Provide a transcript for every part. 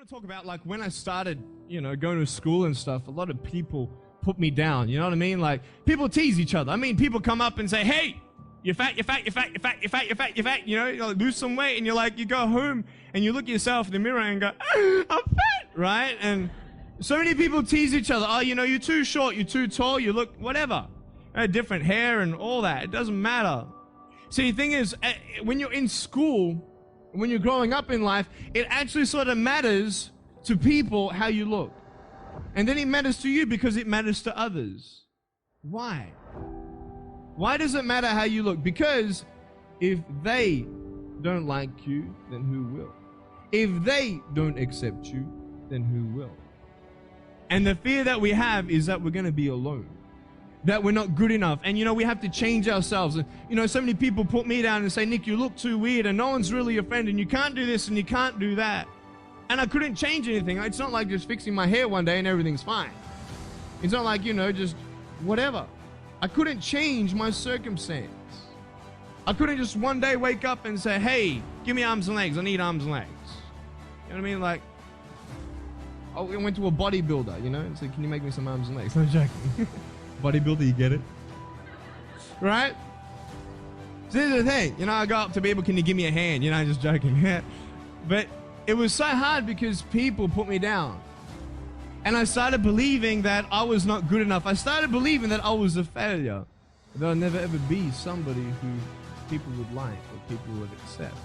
want to talk about, like, when I started, going to school and stuff, a lot of people put me down, you know what I mean? Like, people tease each other. I mean, people come up and say, hey, you're fat, you're fat, you're fat, you're fat, you're fat, you're fat, you're fat, you like, lose some weight, and you go home and you look at yourself in the mirror and go, I'm fat, right? And so many people tease each other. Oh, you're too short, you're too tall, you look whatever. Different hair and all that. It doesn't matter. See, the thing is, when you're in school, when you're growing up in life, it actually sort of matters to people how you look. And then it matters to you because it matters to others. Why? Why does it matter how you look? Because if they don't like you, then who will? If they don't accept you, then who will? And the fear that we have is that we're going to be alone, that we're not good enough. And we have to change ourselves. And so many people put me down and say, Nick, you look too weird and no one's really your friend and you can't do this and you can't do that. And I couldn't change anything. It's not like just fixing my hair one day and everything's fine. It's not like, just whatever. I couldn't change my circumstance. I couldn't just one day wake up and say, hey, give me arms and legs. I need arms and legs. You know what I mean? Like, I went to a bodybuilder, and said, can you make me some arms and legs? I'm joking. Bodybuilder, you get it? Right? So this is the thing. I go up to people, can you give me a hand? I'm just joking. But it was so hard because people put me down. And I started believing that I was not good enough. I started believing that I was a failure. That I'll never ever be somebody who people would like or people would accept.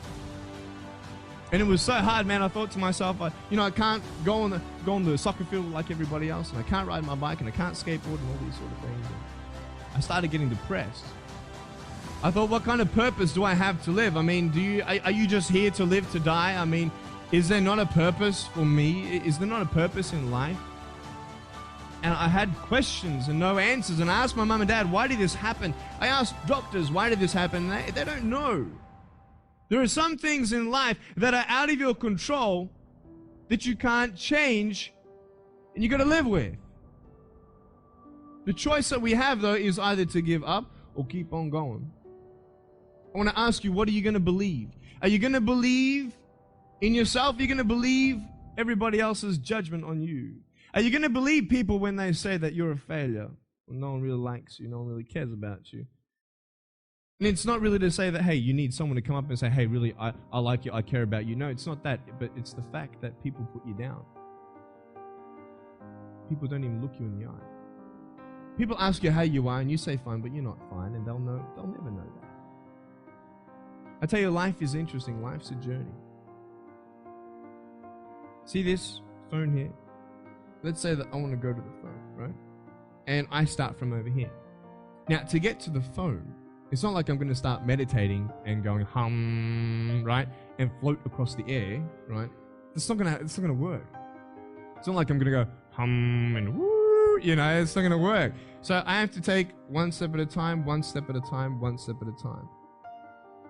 And it was so hard, man. I thought to myself, I can't go on the soccer field like everybody else, and I can't ride my bike, and I can't skateboard, and all these sort of things. And I started getting depressed. I thought, what kind of purpose do I have to live? I mean, are you just here to live to die? I mean, is there not a purpose for me? Is there not a purpose in life? And I had questions and no answers. And I asked my mum and dad, why did this happen? I asked doctors, why did this happen? And they don't know. There are some things in life that are out of your control that you can't change and you got to live with. The choice that we have, though, is either to give up or keep on going. I want to ask you, what are you going to believe? Are you going to believe in yourself? Are you going to believe everybody else's judgment on you? Are you going to believe people when they say that you're a failure? Well, no one really likes you, no one really cares about you. And it's not really to say that, hey, you need someone to come up and say, hey, really, I like you, I care about you. No, it's not that, but it's the fact that people put you down. People don't even look you in the eye. People ask you how you are, and you say fine, but you're not fine, and they'll never know that. I tell you, life is interesting. Life's a journey. See this phone here? Let's say that I want to go to the phone, right? And I start from over here. Now, to get to the phone, it's not like I'm going to start meditating and going hum, right? And float across the air, right? It's not going to work. It's not like I'm going to go hum and woo, it's not going to work. So I have to take one step at a time, one step at a time, one step at a time.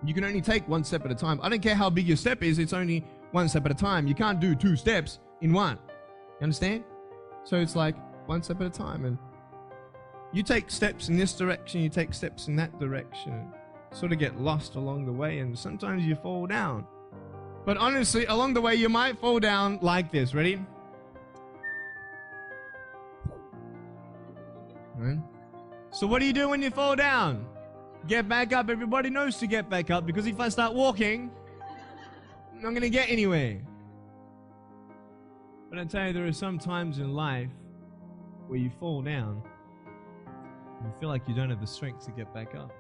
You can only take one step at a time. I don't care how big your step is, it's only one step at a time. You can't do 2 steps in one. You understand? So it's like one step at a time, and you take steps in this direction, you take steps in that direction, sort of get lost along the way, and sometimes you fall down. But honestly, along the way, you might fall down like this. Ready? Right? So what do you do when you fall down? Get back up. Everybody knows to get back up, because if I start walking, I'm not going to get anywhere. But I tell you, there are some times in life where you fall down and you feel like you don't have the strength to get back up.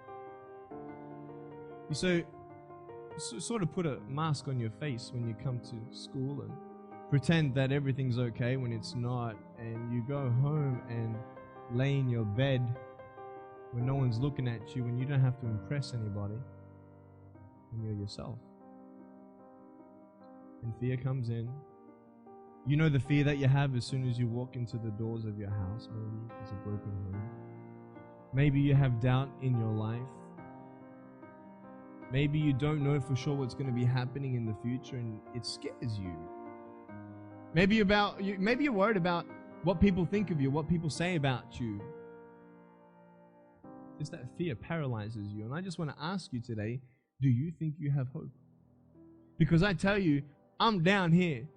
You sort of put a mask on your face when you come to school and pretend that everything's okay when it's not, and you go home and lay in your bed when no one's looking at you, when you don't have to impress anybody, and you're yourself. And fear comes in. You know the fear that you have as soon as you walk into the doors of your house. Maybe it's a broken home. Maybe you have doubt in your life. Maybe you don't know for sure what's going to be happening in the future, and it scares you. Maybe you're worried about what people think of you, what people say about you. It's that fear paralyzes you. And I just want to ask you today, do you think you have hope? Because I tell you, I'm down here.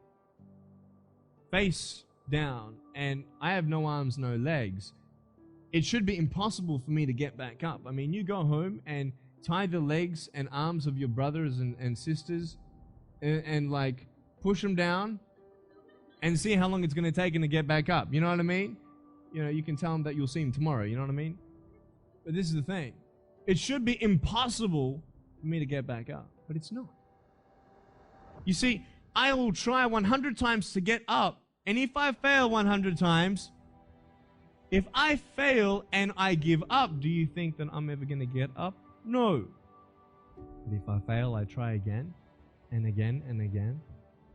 face down and I have no arms, no legs, it should be impossible for me to get back up. I mean, you go home and tie the legs and arms of your brothers and sisters and like push them down and see how long it's going to take them to get back up. You know what I mean? You know, you can tell them that you'll see them tomorrow. You know what I mean? But this is the thing. It should be impossible for me to get back up, but it's not. You see, I will try 100 times to get up, and if I fail 100 times, if I fail and I give up, do you think that I'm ever going to get up? No. But if I fail, I try again and again and again.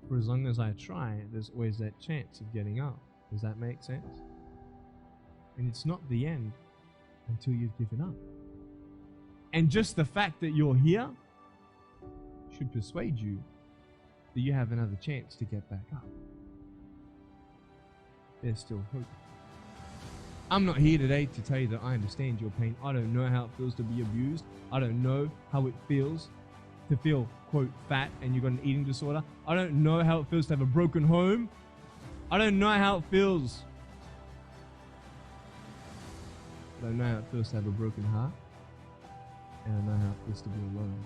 For as long as I try, there's always that chance of getting up. Does that make sense? And it's not the end until you've given up. And just the fact that you're here should persuade you that you have another chance to get back up. There's still hope. I'm not here today to tell you that I understand your pain. I don't know how it feels to be abused. I don't know how it feels to feel, quote, fat and you've got an eating disorder. I don't know how it feels to have a broken home. I don't know how it feels. I don't know how it feels to have a broken heart. And I know how it feels to be alone.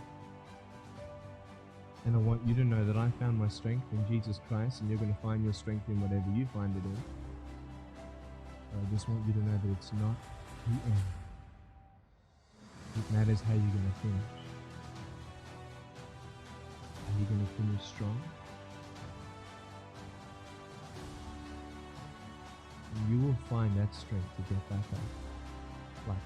And I want you to know that I found my strength in Jesus Christ, and you're going to find your strength in whatever you find it in. I just want you to know that it's not the end. It matters how you're going to finish. Are you going to finish strong? And you will find that strength to get back up. Like